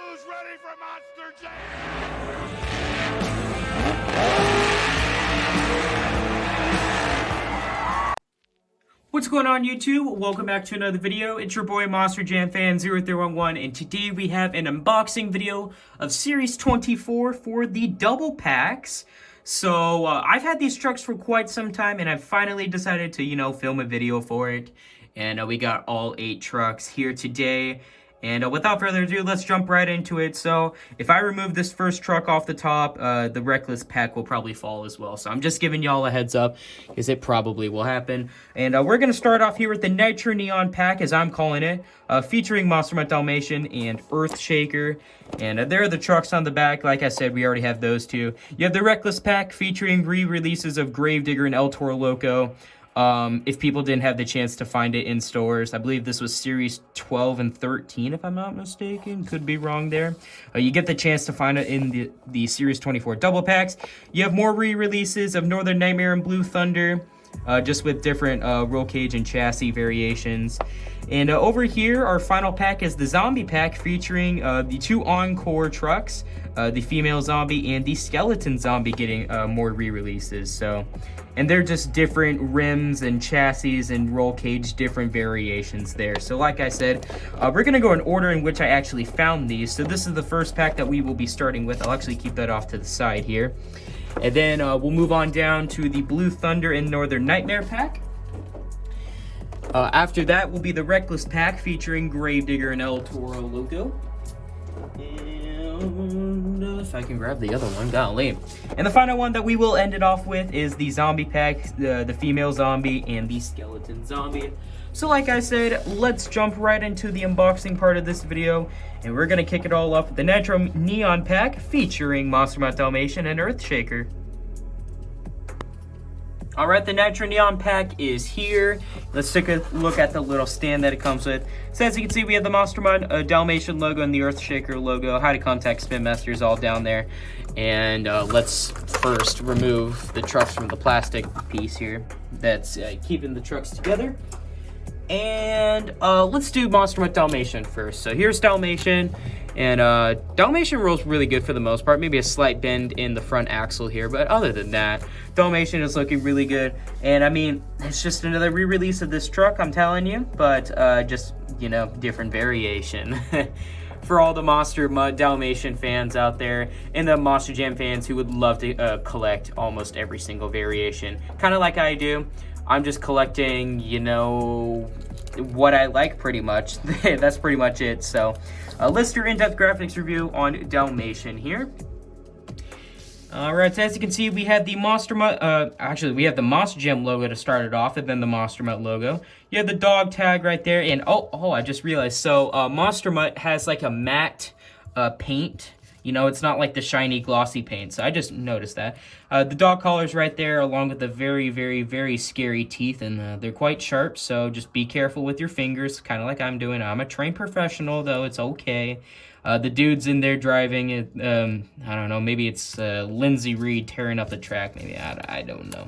Who's ready for Monster Jam? What's going on, YouTube? Welcome back to another video. It's your boy Monster Jam Fan 0311, and today we have an unboxing video of Series 24 for the double packs. So I've had these trucks for quite some time, and I've finally decided to, film a video for it. And we got all 8 trucks here today. And without further ado, let's jump right into it. So if I remove this first truck off the top, the Reckless pack will probably fall as well. So I'm just giving y'all a heads up, because it probably will happen. And we're going to start off here with the Nitro Neon pack, as I'm calling it, featuring Monster Mutt Dalmatian and Earthshaker. And there are the trucks on the back. Like I said, we already have those two. You have the Reckless pack featuring re-releases of Gravedigger and El Toro Loco. If people didn't have the chance to find it in stores. I believe this was Series 12 and 13, if I'm not mistaken. Could be wrong there. You get the chance to find it in the Series 24 double packs. You have more re-releases of Northern Nightmare and Blue Thunder, just with different roll cage and chassis variations. And over here, our final pack is the Zombie pack, featuring the 2 Encore trucks, the Female Zombie and the Skeleton Zombie, getting more re-releases. And they're just different rims and chassis and roll cage, different variations there. So like I said, we're going to go in order in which I actually found these. So this is the first pack that we will be starting with. I'll actually keep that off to the side here. And then we'll move on down to the Blue Thunder and Northern Nightmare pack. After that will be the Reckless pack, featuring Gravedigger and El Toro Loco. And if I can grab the other one, golly. And the final one that we will end it off with is the Zombie pack, the Female Zombie and the Skeleton Zombie. So like I said, let's jump right into the unboxing part of this video. And we're going to kick it all off with the Nitro Neon pack, featuring Monster Mutt Dalmatian and Earthshaker. Alright, the Nitro Neon pack is here. Let's take a look at the little stand that it comes with. So as you can see, we have the Monster Mutt Dalmatian logo and the Earthshaker logo. How to contact Spin Masters all down there. And let's first remove the trucks from the plastic piece here that's keeping the trucks together. And let's do Monster Mutt Dalmatian first. So here's Dalmatian. And Dalmatian rolls really good for the most part. Maybe a slight bend in the front axle here, but other than that, Dalmatian is looking really good. And I mean, it's just another re-release of this truck, I'm telling you, but just, different variation. For all the Monster Mutt Dalmatian fans out there, and the Monster Jam fans who would love to collect almost every single variation, kind of like I do. I'm just collecting, what I like, pretty much. That's pretty much it. So let's do in-depth graphics review on Dalmatian here. Alright, so as you can see, we have the Monster Mutt, actually, we have the Monster Jam logo to start it off, and then the Monster Mutt logo. You have the dog tag right there, and oh, I just realized, so Monster Mutt has like a matte paint. It's not like the shiny, glossy paint, so I just noticed that. The dog collar's right there, along with the very, very, very scary teeth, and they're quite sharp, so just be careful with your fingers, kind of like I'm doing. I'm a trained professional, though, it's okay. The dude's in there driving it, I don't know, maybe it's Lindsey Reed tearing up the track, maybe, I don't know.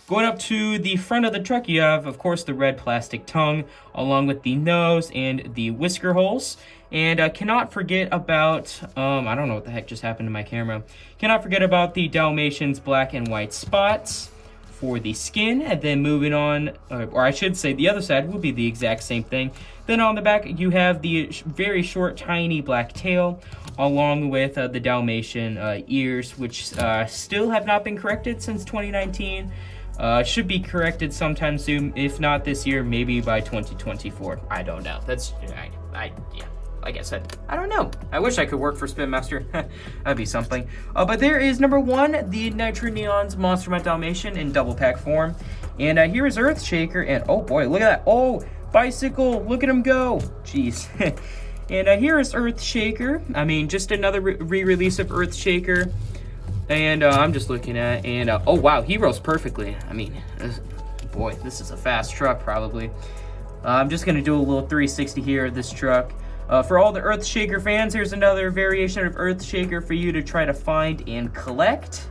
Going up to the front of the truck, you have, of course, the red plastic tongue, along with the nose and the whisker holes. And cannot forget about, I don't know what the heck just happened to my camera. Cannot forget about the Dalmatian's black and white spots for the skin. And then moving on, or I should say the other side will be the exact same thing. Then on the back, you have the very short, tiny black tail, along with the Dalmatian ears, which still have not been corrected since 2019. Should be corrected sometime soon. If not this year, maybe by 2024. I don't know. That's, yeah. Like I said, I don't know. I wish I could work for Spin Master. That'd be something. But there is number 1, the Nitro Neon's Monster Mutt Dalmatian in double pack form. And here is Earthshaker, and oh boy, look at that. Oh, bicycle, look at him go. Jeez. And here is Earthshaker. I mean, just another re-release of Earthshaker. And I'm just looking at, and oh wow, he rolls perfectly. I mean, boy, this is a fast truck probably. I'm just gonna do a little 360 here of this truck. For all the Earthshaker fans, here's another variation of Earthshaker for you to try to find and collect.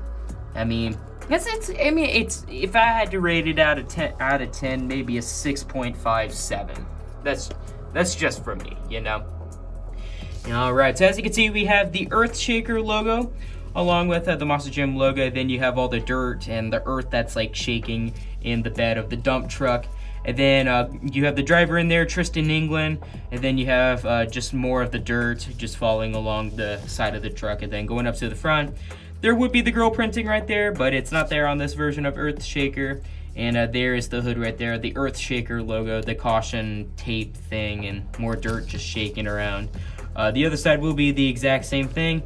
I mean, it's if I had to rate it out of 10, maybe a 6.57. That's just for me, All right, so as you can see, we have the Earthshaker logo along with the Monster Jam logo. Then you have all the dirt and the earth that's like shaking in the bed of the dump truck. And then you have the driver in there, Tristan England. And then you have just more of the dirt just falling along the side of the truck. And then going up to the front, there would be the girl printing right there, but it's not there on this version of Earthshaker. And there is the hood right there, the Earthshaker logo, the caution tape thing, and more dirt just shaking around. The other side will be the exact same thing.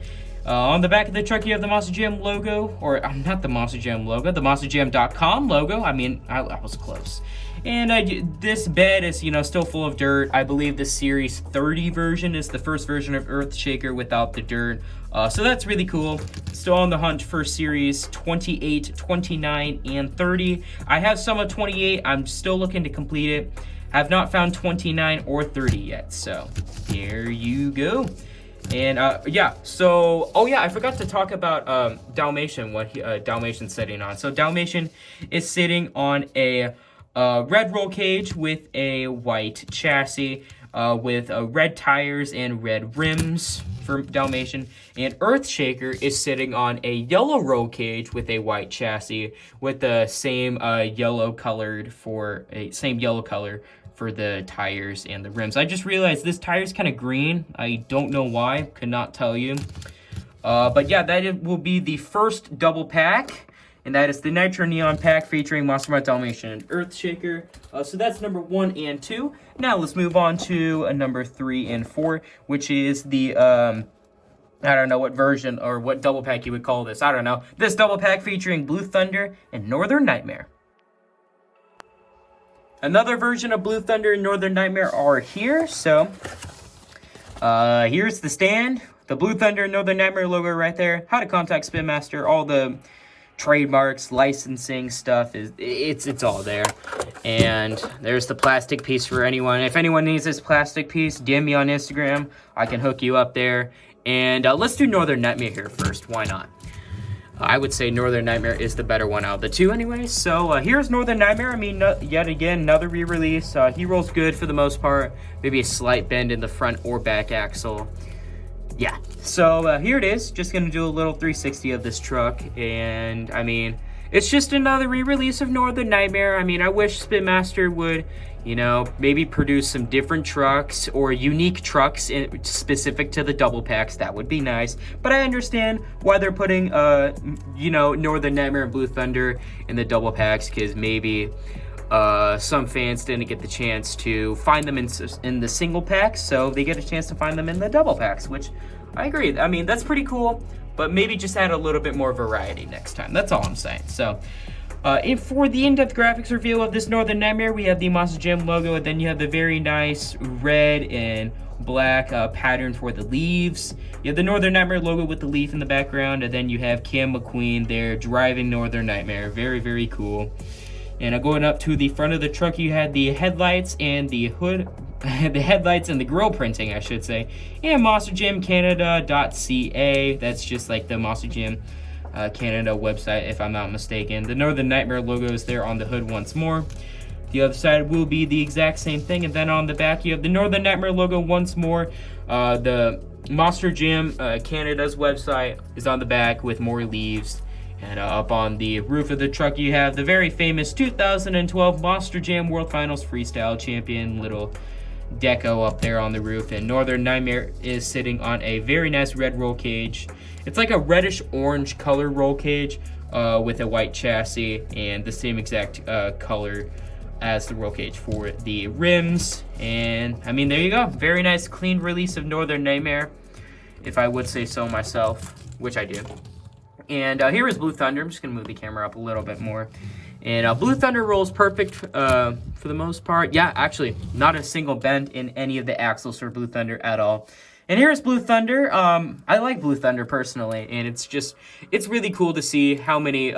On the back of the truck, you have the Monster Jam logo, or not the Monster Jam logo, the monsterjam.com logo. I mean, I was close. And this bed is, you know, still full of dirt. I believe the Series 30 version is the first version of Earthshaker without the dirt. So that's really cool. Still on the hunt for Series 28, 29, and 30. I have some of 28. I'm still looking to complete it. Have not found 29 or 30 yet. So here you go. And yeah, so, oh yeah, I forgot to talk about Dalmatian, what Dalmatian's sitting on. So Dalmatian is sitting on a red roll cage with a white chassis, with red tires and red rims for Dalmatian. And Earthshaker is sitting on a yellow roll cage with a white chassis with the same yellow color for the tires and the rims. I just realized this tire's kind of green. I don't know why, could not tell you. But yeah, that will be the first double pack, and that is the Nitro Neon pack featuring Monster Mutt Dalmatian and Earthshaker. So that's number 1 and 2. Now let's move on to number 3 and 4, which is the, I don't know what version or what double pack you would call this. I don't know. This double pack featuring Blue Thunder and Northern Nightmare. Another version of Blue Thunder and Northern Nightmare are here. So, here's the stand. The Blue Thunder and Northern Nightmare logo right there. How to contact Spin Master. All the trademarks, licensing stuff, it's all there. And there's the plastic piece for anyone. If anyone needs this plastic piece, DM me on Instagram. I can hook you up there. And let's do Northern Nightmare here first. Why not? I would say Northern Nightmare is the better one out of the two anyway. So here's Northern Nightmare. I mean, yet again, another re-release. He rolls good for the most part. Maybe a slight bend in the front or back axle. Yeah, so here it is. Just going to do a little 360 of this truck. And, I mean, it's just another re-release of Northern Nightmare. I mean, I wish Spin Master would, you know, maybe produce some different trucks or unique trucks specific to the double packs. That would be nice. But I understand why they're putting, you know, Northern Nightmare and Blue Thunder in the double packs, because maybe some fans didn't get the chance to find them in the single packs, so they get a chance to find them in the double packs, which I agree. I mean, that's pretty cool, but maybe just add a little bit more variety next time. That's all I'm saying. So, for the in-depth graphics reveal of this Northern Nightmare, we have the Monster Jam logo, and then you have the very nice red and black pattern for the leaves. You have the Northern Nightmare logo with the leaf in the background, and then you have Cam McQueen there driving Northern Nightmare. Very, very cool. And going up to the front of the truck, you had the headlights and the hood, the headlights and the grill printing, I should say, and monsterjamcanada.ca. That's just like the Monster Jam Canada website, if I'm not mistaken. The Northern Nightmare logo is there on the hood once more. The other side will be the exact same thing, and then on the back you have the Northern Nightmare logo once more. The Monster Jam Canada's website is on the back with more leaves. And up on the roof of the truck, you have the very famous 2012 Monster Jam World Finals Freestyle Champion little deco up there on the roof. And Northern Nightmare is sitting on a very nice red roll cage. It's like a reddish orange color roll cage with a white chassis and the same exact color as the roll cage for the rims. And I mean, there you go. Very nice clean release of Northern Nightmare, if I would say so myself, which I do. And here is Blue Thunder. I'm just going to move the camera up a little bit more. And Blue Thunder rolls perfect for the most part. Yeah, actually, not a single bend in any of the axles for Blue Thunder at all. And here's Blue Thunder. I like Blue Thunder personally, and it's really cool to see how many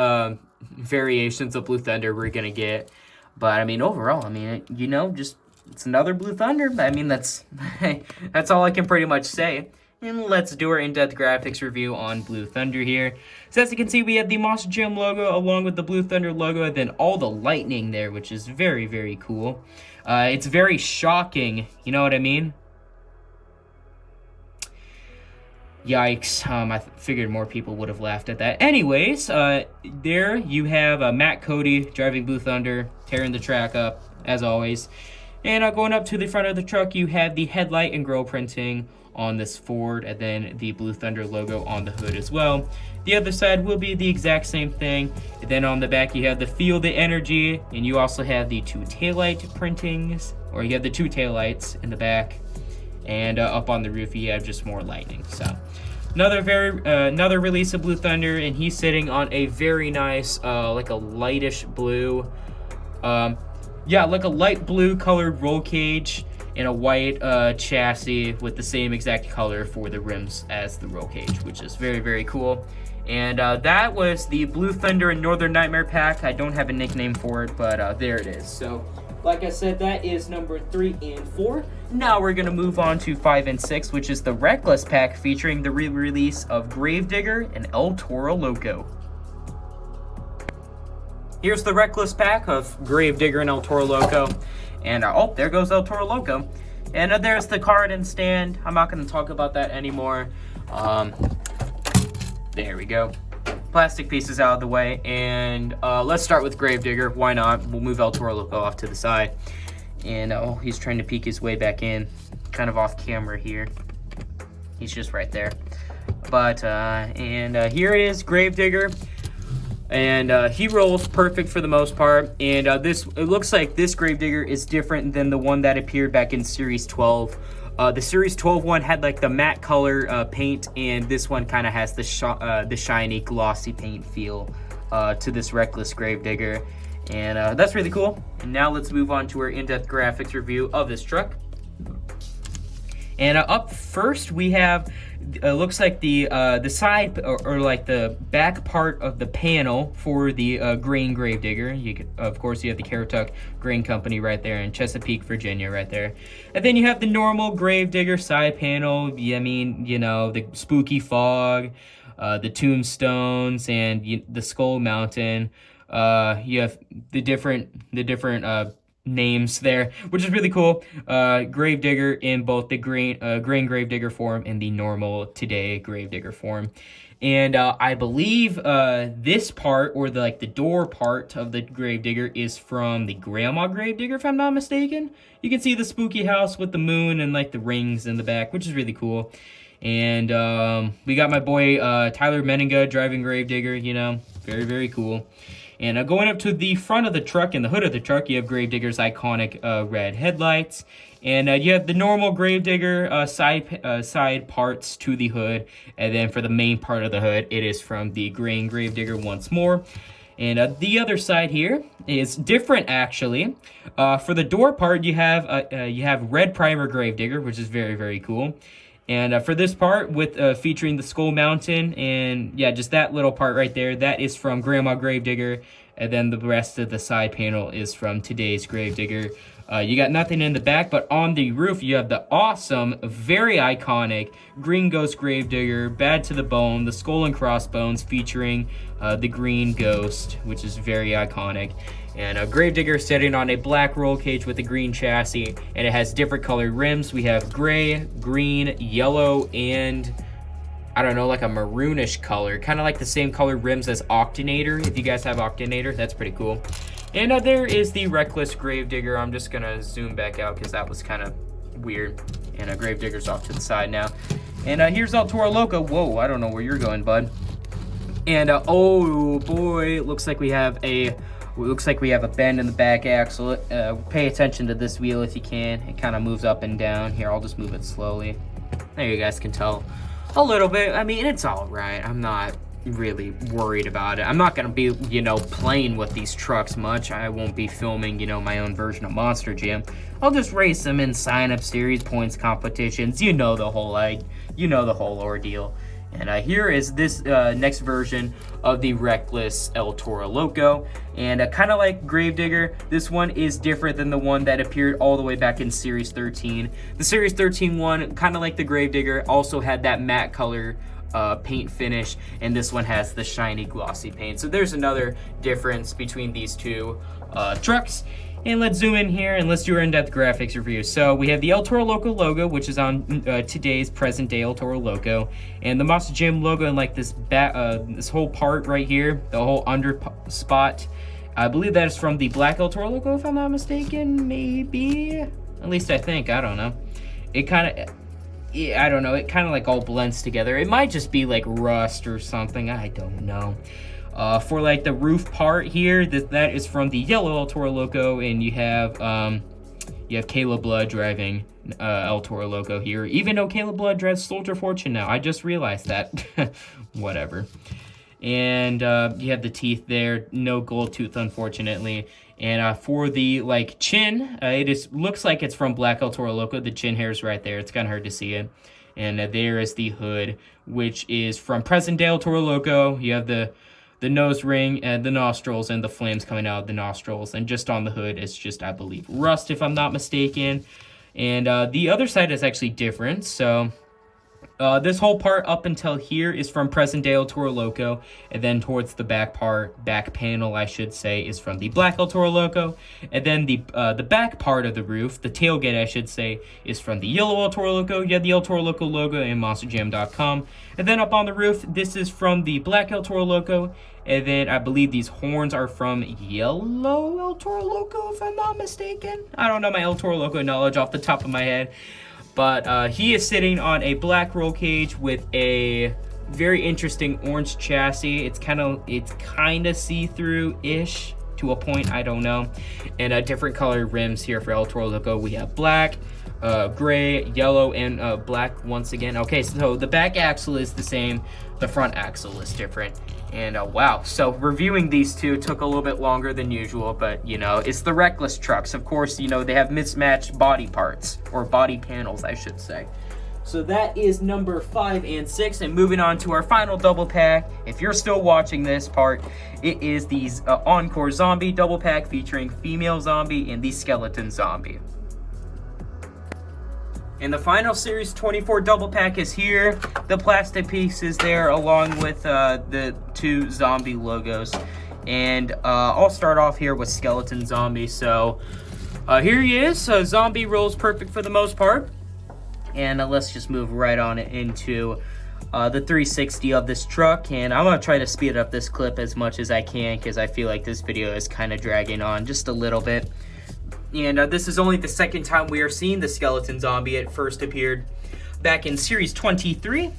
variations of Blue Thunder we're going to get. But, I mean, overall, I mean, you know, just it's another Blue Thunder. I mean, that's all I can pretty much say. And let's do our in-depth graphics review on Blue Thunder here. So as you can see, we have the Monster Jam logo along with the Blue Thunder logo, and then all the lightning there, which is very, very cool. It's very shocking, you know what I mean? Yikes. I figured more people would have laughed at that. Anyways, there you have Matt Cody driving Blue Thunder, tearing the track up, as always. And going up to the front of the truck, you have the headlight and grille printing on this Ford, and then the Blue Thunder logo on the hood as well. The other side will be the exact same thing. And then on the back, you have the Feel the Energy, and you also have the 2 taillight printings, or you have the 2 taillights in the back. And up on the roof, you have just more lightning. So another release of Blue Thunder, and he's sitting on a very nice, like a lightish blue, like a light blue colored roll cage and a white chassis with the same exact color for the rims as the roll cage, which is very, very cool. And that was the Blue Thunder and Northern Nightmare pack. I don't have a nickname for it, but there it is. So, like I said, that is number 3 and 4. Now we're gonna move on to 5 and 6, which is the Reckless pack featuring the re-release of Gravedigger and El Toro Loco. Here's the Reckless pack of Gravedigger and El Toro Loco. And, oh, there goes El Toro Loco. And there's the card and stand. I'm not going to talk about that anymore. There we go. Plastic pieces out of the way. And let's start with Gravedigger. Why not? We'll move El Toro Loco off to the side. And, oh, he's trying to peek his way back in. Kind of off camera here. He's just right there. But, here it is, Gravedigger. And he rolls perfect for the most part. And it looks like this Gravedigger is different than the one that appeared back in Series 12. The Series 12 one had like the matte color paint, and this one kind of has the shiny, glossy paint feel to this Reckless Gravedigger. And that's really cool. And now let's move on to our in-depth graphics review of this truck. And up first we have, looks like the side or like the back part of the panel for the grain Gravedigger. Of course, you have the Caratuck Grain Company right there in Chesapeake, Virginia, right there. And then you have the normal Gravedigger side panel. I mean, you know, the spooky fog, the tombstones, and the Skull Mountain. You have the different names there, which is really cool. Gravedigger in both the grain Gravedigger form and the normal today Gravedigger form. And I believe this part, or the door part of the Gravedigger, is from the Grandma Gravedigger, if I'm not mistaken. You can see the spooky house with the moon and like the rings in the back, which is really cool. And we got my boy Tyler Menninga driving Gravedigger, you know, very, very cool. And going up to the front of the truck and the hood of the truck, you have Gravedigger's iconic red headlights. And you have the normal Gravedigger side parts to the hood. And then for the main part of the hood, it is from the grain Gravedigger once more. And the other side here is different, actually. For the door part, you have red primer Gravedigger, which is very, very cool. And for this part, with featuring the Skull Mountain, and yeah, just that little part right there, that is from Grandma Gravedigger. And then the rest of the side panel is from today's Gravedigger. You got nothing in the back, but on the roof, you have the awesome, very iconic Green Ghost Gravedigger, Bad to the Bone, the Skull and Crossbones featuring the Green Ghost, which is very iconic. And Gravedigger sitting on a black roll cage with a green chassis, and it has different colored rims. We have gray, green, yellow, and I don't know, like a maroonish color, kind of like the same colored rims as Octanator. If you guys have Octanator, that's pretty cool. And there is the Reckless Gravedigger. I'm just gonna zoom back out because that was kind of weird. And Gravedigger's off to the side now. And here's El Toro Loco. Whoa, I don't know where you're going, bud. And oh boy, it looks like we have a bend in the back axle. Pay attention to this wheel if you can. It kind of moves up and down. Here, I'll just move it slowly. There, you guys can tell a little bit. I mean, it's all right. I'm not really worried about it. I'm not gonna be, playing with these trucks much. I won't be filming, my own version of Monster Jam. I'll just race them in sign-up series, points competitions. You know the whole ordeal. And here is this next version of the Reckless El Toro Loco. And kind of like Gravedigger, this one is different than the one that appeared all the way back in Series 13. The Series 13 one, kind of like the Gravedigger, also had that matte color paint finish, and this one has the shiny, glossy paint. So there's another difference between these two trucks. And let's zoom in here and let's do our in-depth graphics review. So we have the El Toro Loco logo, which is on today's present-day El Toro Loco, and the Monster Jam logo in like this this whole part right here, the whole under spot. I believe that is from the black El Toro logo, if I'm not mistaken. Maybe, at least I think. I don't know. It kind of. I don't know, it kind of like all blends together. It might just be like rust or something, I don't know. For like the roof part here, that is from the yellow El Toro Loco, and you have Caleb Blood driving El Toro Loco here, even though Caleb Blood drives Soldier Fortune now. I just realized that. Whatever. And you have the teeth there, no gold tooth, unfortunately. And for the like chin, it looks like it's from Black El Toro Loco. The chin hair is right there. It's kind of hard to see it. And there is the hood, which is from present day El Toro Loco. You have the nose ring and the nostrils and the flames coming out of the nostrils. And just on the hood, it's just, I believe, rust, if I'm not mistaken. And the other side is actually different. So this whole part up until here is from present day El Toro Loco, and then towards the back panel, I should say, is from the black El Toro Loco, and then the back part of the roof, the tailgate, I should say, is from the yellow El Toro Loco. You have the El Toro Loco logo and MonsterJam.com, and then up on the roof, this is from the black El Toro Loco, and then I believe these horns are from yellow El Toro Loco, if I'm not mistaken. I don't know my El Toro Loco knowledge off the top of my head. But he is sitting on a black roll cage with a very interesting orange chassis. It's kind of see-through-ish to a point, I don't know. And different colored rims here for El Toro Loco. We have black, gray, yellow, and black once again. Okay, so the back axle is the same. The front axle is different. And wow, so reviewing these two took a little bit longer than usual, but you know, it's the Reckless trucks. Of course, you know, they have mismatched body parts, or body panels, I should say. So that is number 5 and 6, and moving on to our final double pack. If you're still watching this part, it is the Encore Zombie double pack featuring Female Zombie and the Skeleton Zombie. And the final Series 24 double pack is here. The plastic piece is there along with the 2 zombie logos. And I'll start off here with Skeleton Zombie. So here he is. Zombie rolls perfect for the most part. And let's just move right on into the 360 of this truck. And I'm going to try to speed up this clip as much as I can, because I feel like this video is kind of dragging on just a little bit. And this is only the second time we are seeing the Skeleton Zombie. It first appeared back in Series 23.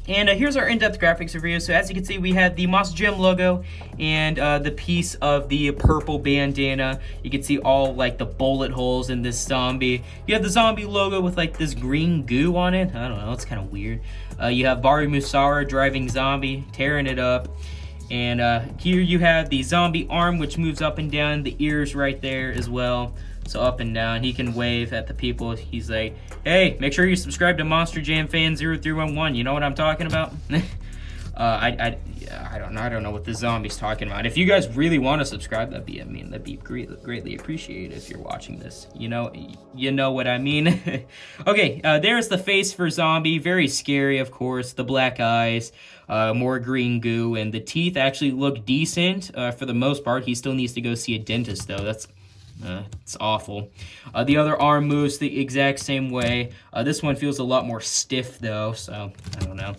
And here's our in-depth graphics review. So as you can see, we have the Monster Jam logo and the piece of the purple bandana. You can see all like the bullet holes in this zombie. You have the zombie logo with like this green goo on it. I don't know, it's kind of weird. You have Bari Musara driving zombie, tearing it up. And here you have the zombie arm, which moves up and down, the ears right there as well. So up and down, he can wave at the people. He's like, hey, make sure you subscribe to Monster Jam Fan 0311. You know what I'm talking about? I don't know what the zombie's talking about. If you guys really want to subscribe, that'd be greatly appreciated if you're watching this. You know what I mean. Okay, there's the face for zombie. Very scary, of course. The black eyes, more green goo, and the teeth actually look decent for the most part. He still needs to go see a dentist though. It's awful. The other arm moves the exact same way. This one feels a lot more stiff though, so I don't know.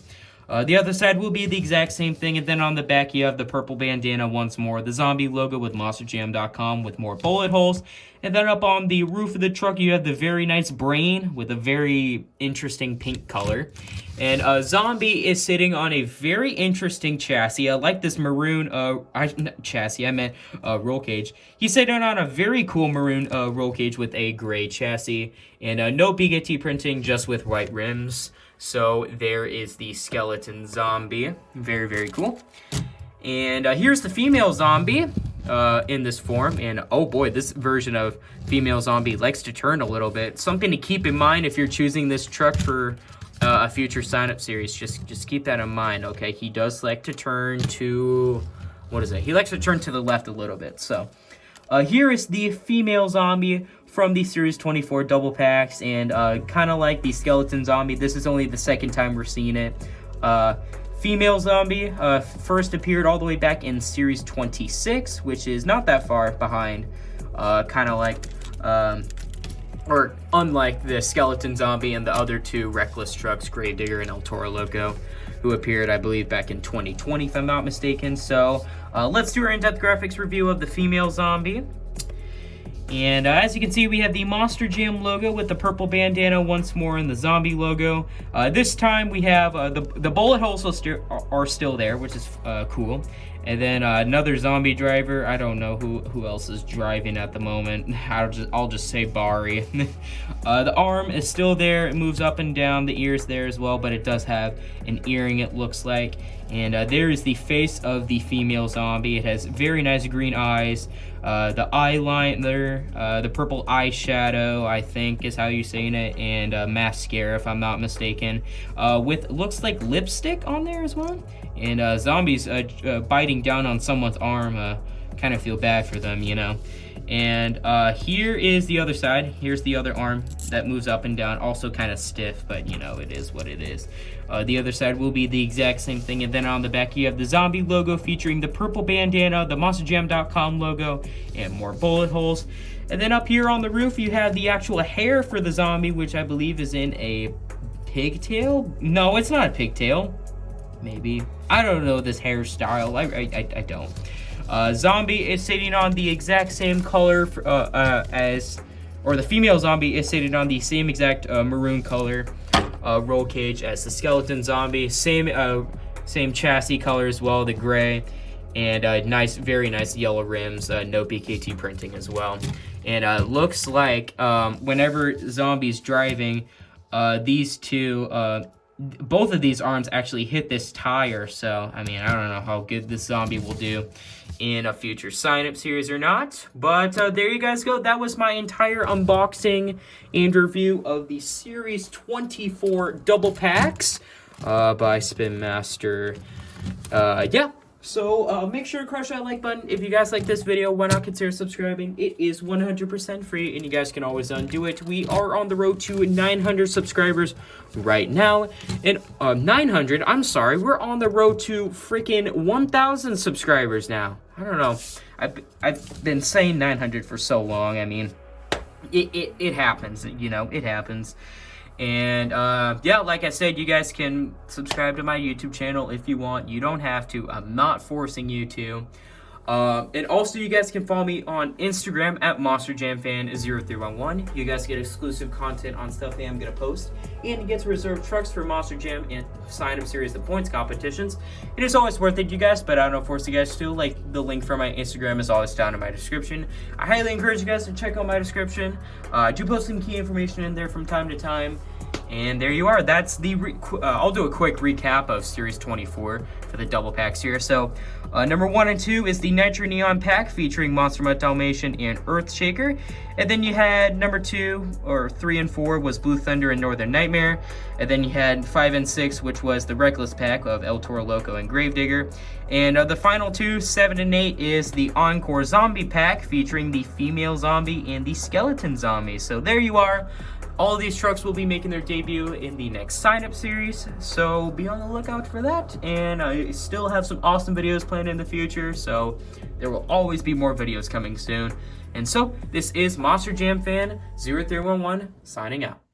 The other side will be the exact same thing, and then on the back you have the purple bandana once more, the zombie logo with MonsterJam.com with more bullet holes, and then up on the roof of the truck you have the very nice brain with a very interesting pink color. And Zombie is sitting on a very interesting chassis. I like this maroon roll cage. He's sitting on a very cool maroon roll cage with a gray chassis, and no BGT printing, just with white rims. So there is the Skeleton Zombie. Very, very cool. And here's the Female Zombie in this form. And oh boy, this version of Female Zombie likes to turn a little bit. Something to keep in mind if you're choosing this truck for a future sign-up series. Just keep that in mind, okay? He does like to turn to... what is it? He likes to turn to the left a little bit. So here is the Female Zombie from the Series 24 double packs, and kind of like the Skeleton Zombie, this is only the second time we're seeing it. Female Zombie first appeared all the way back in Series 26, which is not that far behind kind of like, or unlike the Skeleton Zombie and the other two Reckless trucks, Gravedigger and El Toro Loco, who appeared, I believe, back in 2020, if I'm not mistaken. So let's do our in-depth graphics review of the female zombie. And as you can see, we have the Monster Jam logo with the purple bandana once more in the zombie logo. This time we have the bullet holes are still there, which is cool. And then another zombie driver. I don't know who else is driving at the moment. I'll just say Bari. The arm is still there. It moves up and down. The ear's there as well, but it does have an earring, it looks like. And there is the face of the female zombie. It has very nice green eyes. The eyeliner, the purple eyeshadow, I think is how you're saying it, and mascara, if I'm not mistaken, with looks like lipstick on there as well. And zombies biting down on someone's arm, kind of feel bad for them, you know. And here is the other side. Here's the other arm that moves up and down, also kind of stiff, but you know, it is what it is. The other side will be the exact same thing. And then on the back, you have the zombie logo featuring the purple bandana, the monsterjam.com logo, and more bullet holes. And then up here on the roof, you have the actual hair for the zombie, which I believe is in a pigtail. No, it's not a pigtail. Maybe. I don't know this hairstyle. I don't. Zombie is sitting on the exact same color or the female zombie is sitting on the same exact maroon color roll cage as the skeleton zombie. Same chassis color as well, the gray, and very nice yellow rims. No PKT printing as well. And looks like whenever zombie's driving, these two. Both of these arms actually hit this tire, so I mean, I don't know how good this zombie will do in a future sign-up series or not, but there you guys go. That was my entire unboxing and review of the Series 24 double packs by Spin Master. Yeah. So make sure to crush that like button. If you guys like this video, why not consider subscribing? It is 100% free, and you guys can always undo it. We are on the road to 900 subscribers right now. And 900, I'm sorry, we're on the road to freaking 1,000 subscribers now. I don't know. I've been saying 900 for so long. I mean, it happens, you know, it happens. And yeah, like I said, you guys can subscribe to my YouTube channel if you want. You don't have to. I'm not forcing you to. And also, you guys can follow me on Instagram at MonsterJamFan0311. You guys get exclusive content on stuff that I'm going to post. And you get to reserve trucks for Monster Jam and sign-up series and points competitions. It is always worth it, you guys, but I don't force you guys to. Like, the link for my Instagram is always down in my description. I highly encourage you guys to check out my description. I do post some key information in there from time to time. And there you are. That's the I'll do a quick recap of Series 24 for the double packs here. So number 1 and 2 is the Nitro Neon pack featuring Monster Mutt Dalmatian and Earthshaker. And then you had number 2 or 3 and 4 was Blue Thunder and Northern Nightmare. And then you had 5 and 6, which was the Reckless pack of El Toro Loco and Gravedigger. And the final 2, 7 and 8, is the Encore Zombie pack featuring the female zombie and the skeleton zombie. So there you are. All of these trucks will be making their debut in the next sign-up series, so be on the lookout for that. And I still have some awesome videos planned in the future, so there will always be more videos coming soon. And so, this is Monster Jam Fan 0311 signing out.